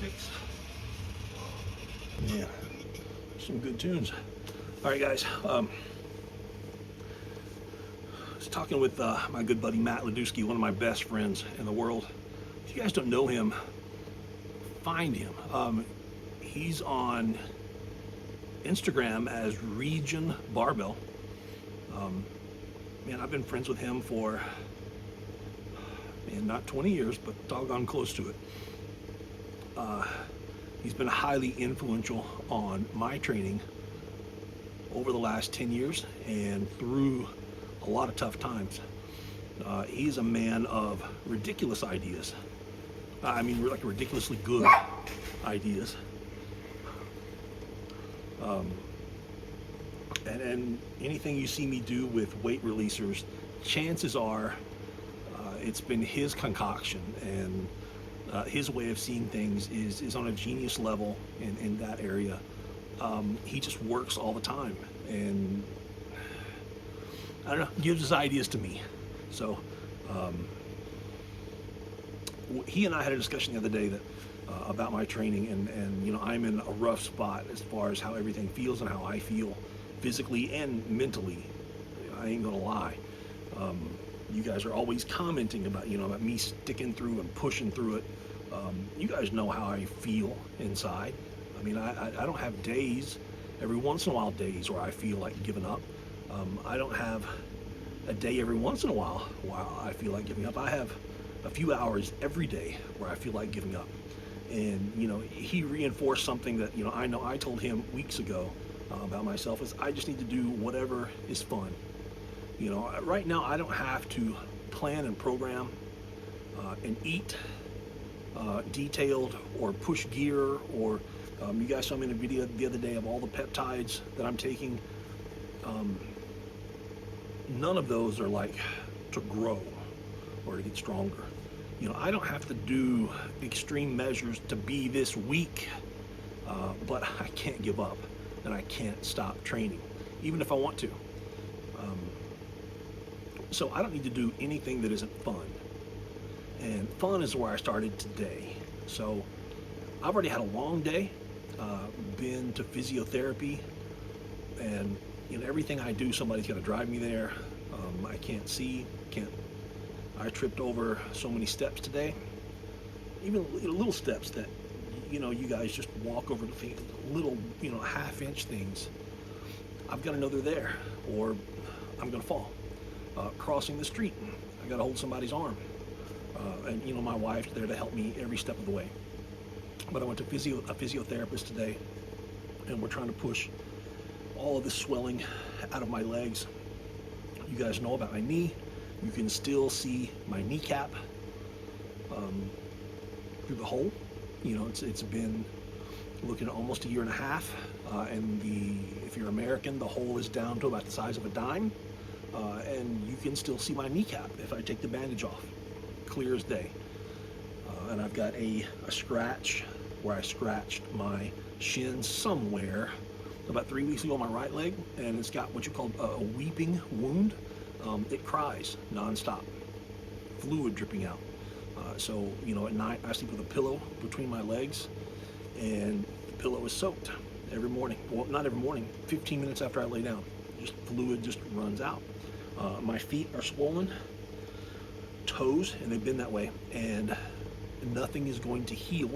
fix. Yeah, some good tunes. All right, guys. I was talking with my good buddy Matt Ladusky, one of my best friends in the world. If you guys don't know him, find him. He's on Instagram as Region Barbell. Man, I've been friends with him for, man, not 20 years, but doggone close to it. He's been highly influential on my training over the last 10 years and through a lot of tough times. He's a man of ridiculous ideas. I mean, like ridiculously good ideas. And anything you see me do with weight releasers, chances are it's been his concoction, and his way of seeing things is on a genius level in that area. He just works all the time, and I don't know, gives his ideas to me. So he and I had a discussion the other day that about my training, and you know, I'm in a rough spot as far as how everything feels and how I feel physically and mentally. I ain't gonna lie. You guys are always commenting about, you know, about me sticking through and pushing through it. You guys know how I feel inside. I mean, I don't have days, every once in a while days where I feel like giving up. I don't have a day every once in a while I feel like giving up. I have a few hours every day where I feel like giving up. And, you know, he reinforced something that, you know I told him weeks ago about myself, is I just need to do whatever is fun. You know, right now I don't have to plan and program and eat detailed or push gear, or you guys saw me in a video the other day of all the peptides that I'm taking. None of those are like to grow or to get stronger. You know, I don't have to do extreme measures to be this weak, but I can't give up and I can't stop training, even if I want to. So I don't need to do anything that isn't fun. And fun is where I started today. So I've already had a long day, been to physiotherapy, and you know, everything I do, somebody's got to drive me there. I can't see, I tripped over so many steps today, even little steps that, you know, you guys just walk over the little, you know, half-inch things. I've got to know they're there, or I'm going to fall. Crossing the street, I got to hold somebody's arm. And, you know, my wife's there to help me every step of the way. But I went to a physiotherapist today, and we're trying to push all of this swelling out of my legs. You guys know about my knee. You can still see my kneecap through the hole. You know, it's been looking at almost a year and a half, and if you're American, the hole is down to about the size of a dime, and you can still see my kneecap if I take the bandage off, clear as day. And I've got a scratch where I scratched my shin somewhere about 3 weeks ago on my right leg, and it's got what you call a weeping wound. It cries nonstop, fluid dripping out. So, you know, at night I sleep with a pillow between my legs, and the pillow is soaked every morning. Well, not every morning, 15 minutes after I lay down, just fluid just runs out. My feet are swollen, toes, and they've been that way, and nothing is going to heal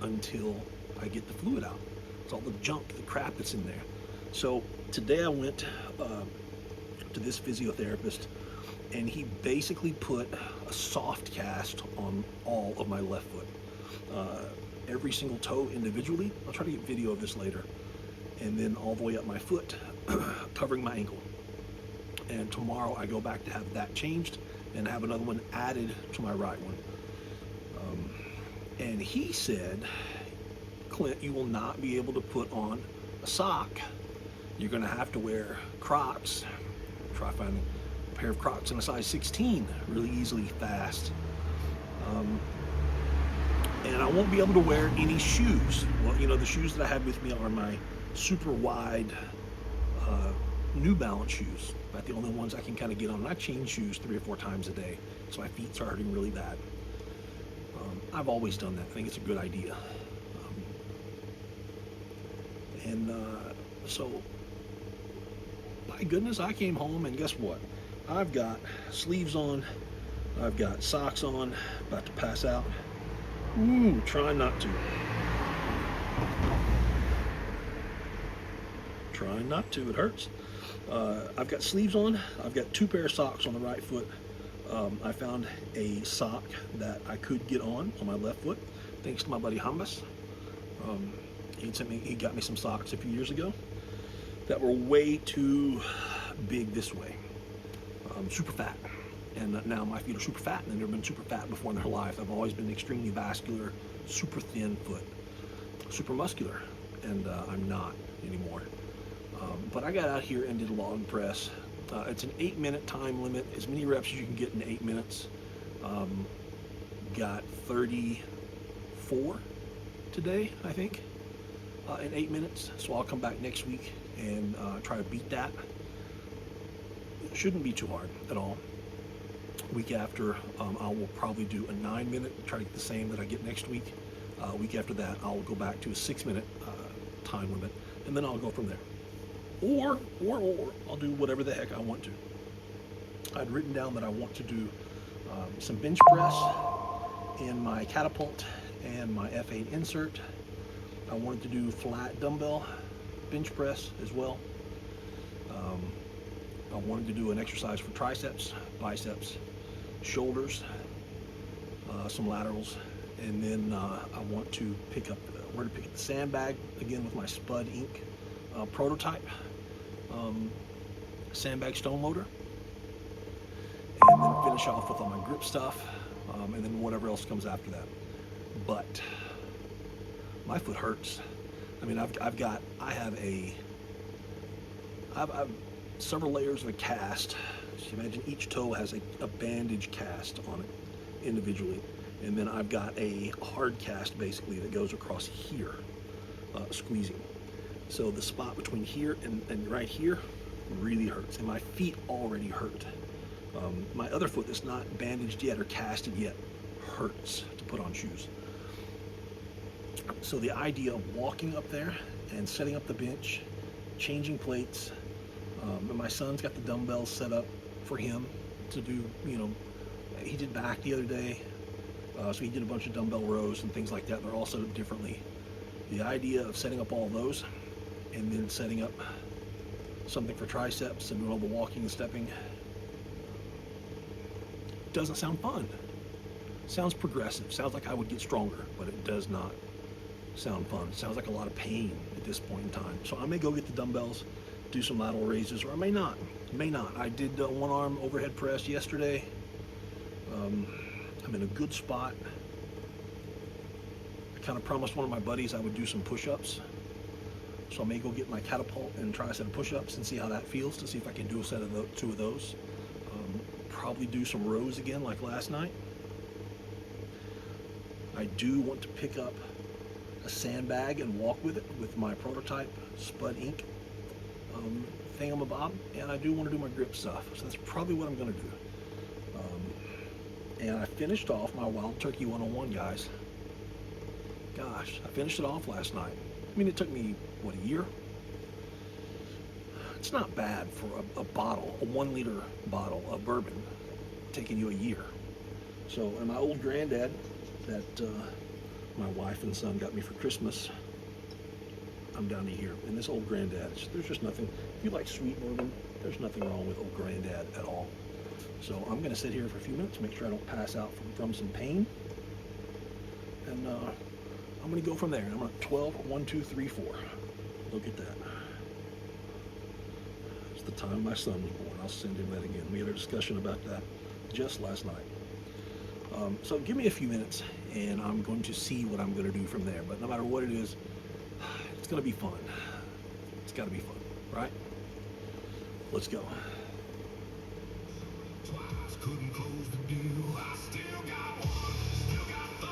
until I get the fluid out. It's all the junk, the crap that's in there. So today I went to this physiotherapist, and he basically put a soft cast on all of my left foot, every single toe individually. I'll try to get video of this later, and then all the way up my foot, covering my ankle. And tomorrow I go back to have that changed and have another one added to my right one. And he said, Clint, you will not be able to put on a sock. You're going to have to wear Crocs. Try finding a pair of Crocs in a size 16 really easily, fast. And I won't be able to wear any shoes. Well, you know, the shoes that I had with me are my super wide New Balance shoes. About the only ones I can kind of get on. And I change shoes 3 or 4 times a day, so my feet are hurting really bad. I've always done that. I think it's a good idea. And so, my goodness, I came home and guess what? I've got sleeves on, I've got socks on, about to pass out. Ooh, trying not to. Trying not to, it hurts. I've got sleeves on, I've got 2 pair of socks on the right foot. I found a sock that I could get on my left foot, thanks to my buddy Hambas. He got me some socks a few years ago that were way too big this way, super fat. And now my feet are super fat, and they've never been super fat before in their life. I've always been extremely vascular, super thin foot, super muscular, and I'm not anymore. But I got out here and did a log press. It's an 8-minute time limit, as many reps as you can get in 8 minutes. Got 34 today, I think, in 8 minutes. So I'll come back next week and try to beat that. It shouldn't be too hard at all. Week after, I will probably do a 9-minute, try to get the same that I get next week. Week after that, I'll go back to a 6-minute time limit, and then I'll go from there. Or I'll do whatever the heck I want to. I'd written down that I want to do some bench press in my catapult and my F8 insert. I wanted to do flat dumbbell bench press as well. I wanted to do an exercise for triceps, biceps, shoulders, some laterals, and then I want to pick up the sandbag again with my Spud Inc. Prototype sandbag stone loader, and then finish off with all my grip stuff, and then whatever else comes after that. But my foot hurts. I mean, I've several layers of a cast. So imagine each toe has a bandage cast on it individually, and then I've got a hard cast basically that goes across here, squeezing. So the spot between here and right here really hurts, and my feet already hurt. My other foot that's not bandaged yet or casted yet hurts to put on shoes. So the idea of walking up there and setting up the bench, changing plates, and my son's got the dumbbells set up for him to do, he did back the other day, so he did a bunch of dumbbell rows and things like that. They're all set up differently. The idea of setting up all those and then setting up something for triceps and doing all the walking and stepping doesn't sound fun. Sounds progressive. Sounds like I would get stronger, but it does not sound fun. It sounds like a lot of pain at this point in time. So I may go get the dumbbells, do some lateral raises, or I may not. I did one arm overhead press yesterday. I'm in a good spot. I kind of promised one of my buddies I would do some push-ups. So I may go get my catapult and try a set of push-ups and see how that feels, to see if I can do a set of 2 of those. Probably do some rows again like last night. I do want to pick up a sandbag and walk with it with my prototype Spud Inc. Thingamabob, and I do want to do my grip stuff. So that's probably what I'm going to do. And I finished off my Wild Turkey 101, guys. Gosh, I finished it off last night. I mean, it took me, a year? It's not bad for a bottle, a 1-liter bottle of bourbon, taking you a year. So, and my old granddad that my wife and son got me for Christmas, I'm down to here. And this old granddad, there's just nothing, if you like sweet bourbon, there's nothing wrong with old granddad at all. So I'm going to sit here for a few minutes, make sure I don't pass out from some pain. And I'm going to go from there. I'm at 12, 1, 2, 3, 4. Look at that. It's the time my son was born. I'll send him that again. We had a discussion about that just last night. So give me a few minutes, and I'm going to see what I'm going to do from there. But no matter what it is, it's going to be fun. It's got to be fun, right? Let's go. Couldn't close the deal. I still got one. Still got the...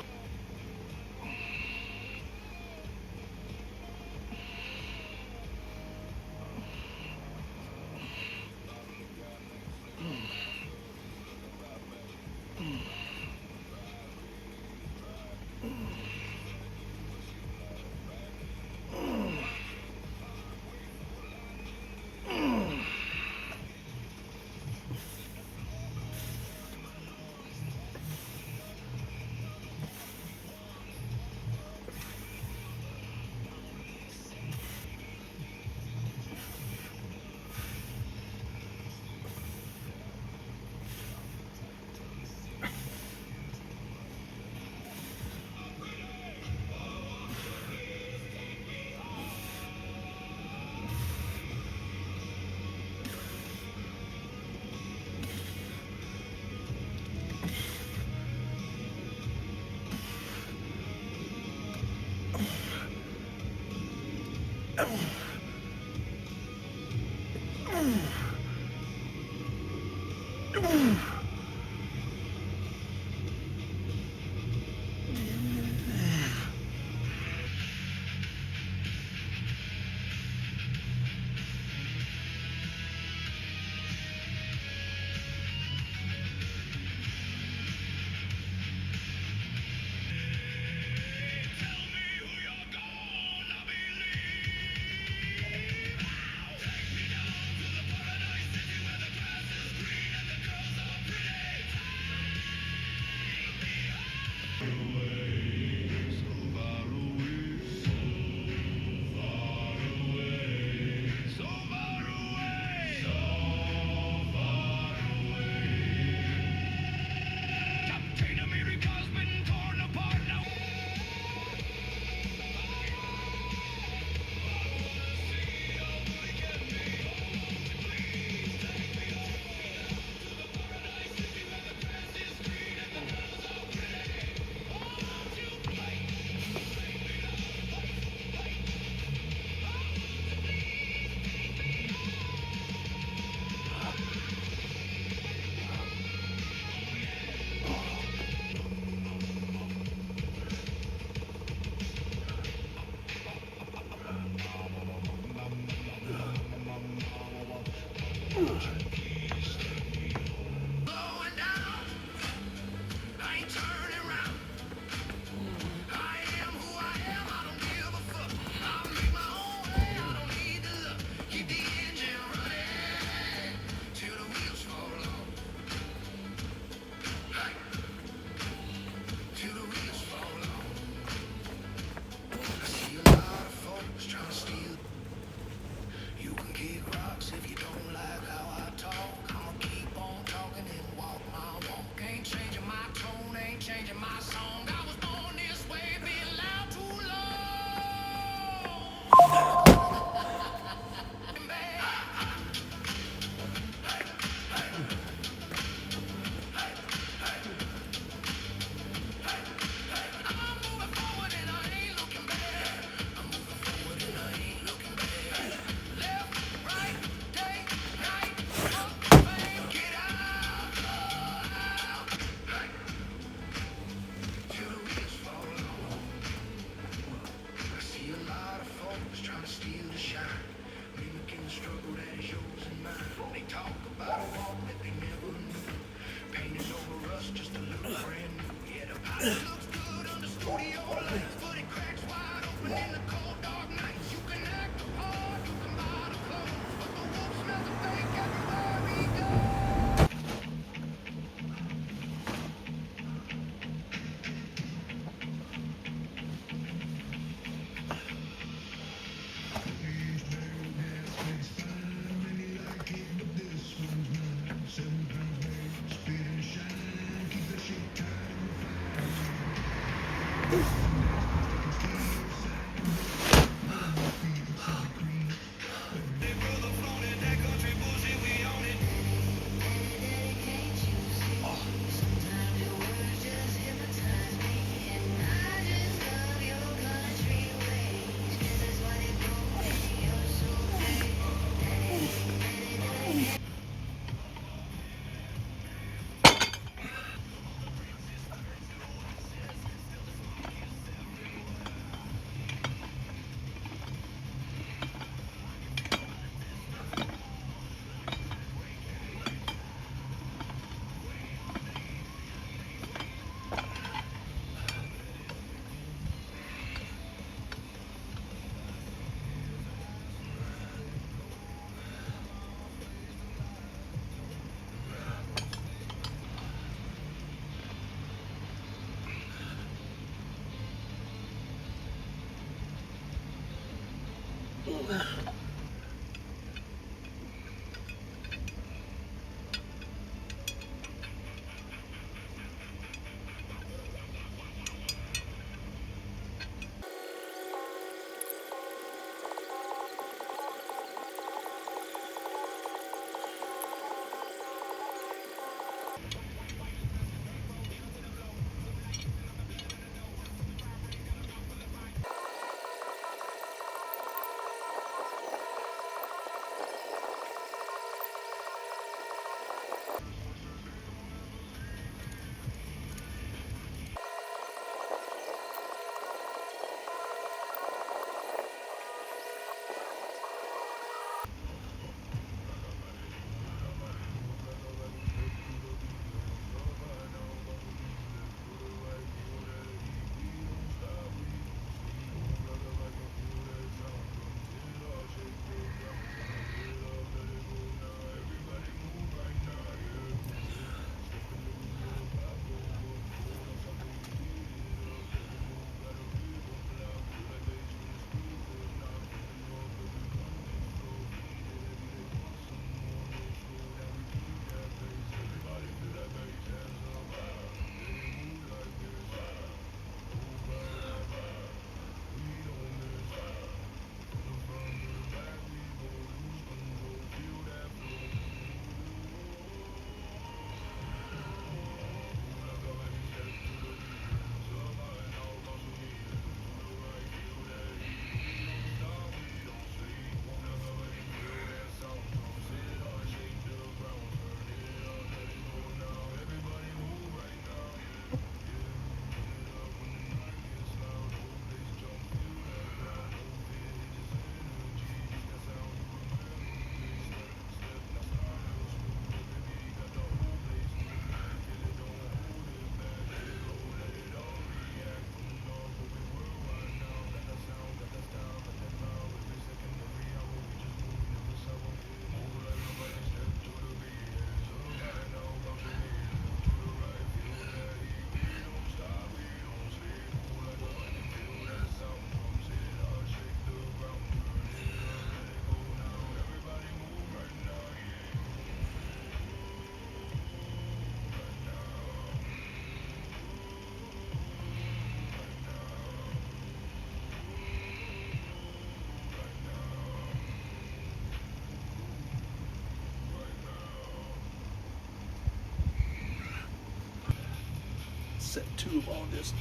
set 2 of all of this.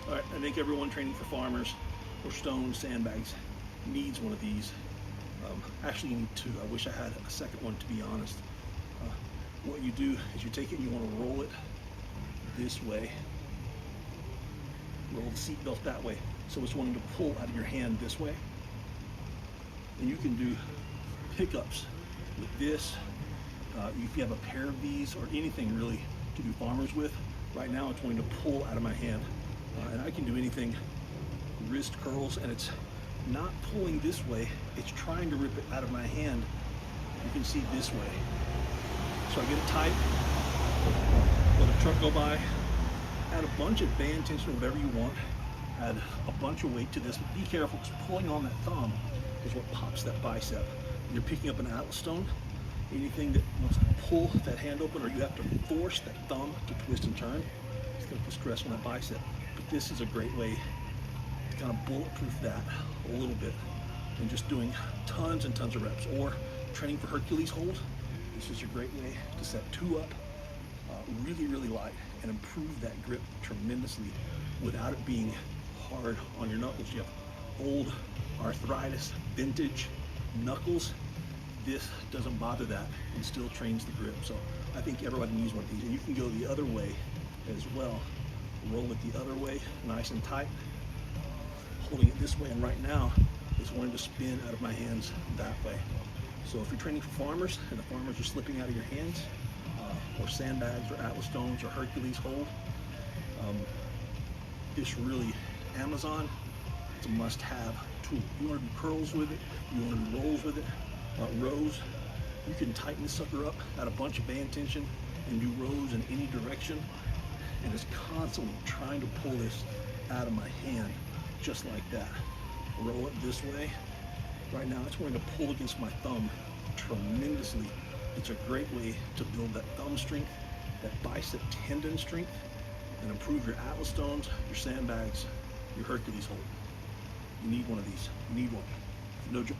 All right, I think everyone training for farmers or stone sandbags needs one of these. Actually, you need 2. I wish I had a second one, to be honest. What you do is you take it and you want to roll it this way. Roll the seat belt that way. So it's wanting to pull out of your hand this way. And you can do pickups with this. If you have a pair of these or anything really to do farmers with, right now it's wanting to pull out of my hand. And I can do anything, wrist curls, and it's not pulling this way, it's trying to rip it out of my hand. You can see this way. So I get it tight, let a truck go by, add a bunch of band tension, whatever you want, add a bunch of weight to this. Be careful, because pulling on that thumb is what pops that bicep. When you're picking up an atlas stone, anything that wants to pull that hand open, or you have to force that thumb to twist and turn, it's going to put stress on that bicep. But this is a great way to kind of bulletproof that a little bit, and just doing tons and tons of reps, or training for Hercules hold. This is a great way to set 2 up really, really light and improve that grip tremendously without it being hard on your knuckles. You have old arthritis, vintage knuckles. This doesn't bother that and still trains the grip. So I think everybody needs one of these. And you can go the other way as well. Roll it the other way, nice and tight. Holding it this way, and right now it's wanting to spin out of my hands that way. So if you're training for farmers and the farmers are slipping out of your hands, or sandbags or atlas stones or Hercules hold, this really, Amazon, it's a must-have tool. You want to do curls with it, you want to do rolls with it, rows. You can tighten this sucker up, add a bunch of band tension, and do rows in any direction. And it's constantly trying to pull this out of my hand, just like that. Roll it this way. Right now it's wanting to pull against my thumb tremendously. It's a great way to build that thumb strength, that bicep tendon strength, and improve your atlas stones, your sandbags, your Hercules hold. You need one of these. You need one. No joke.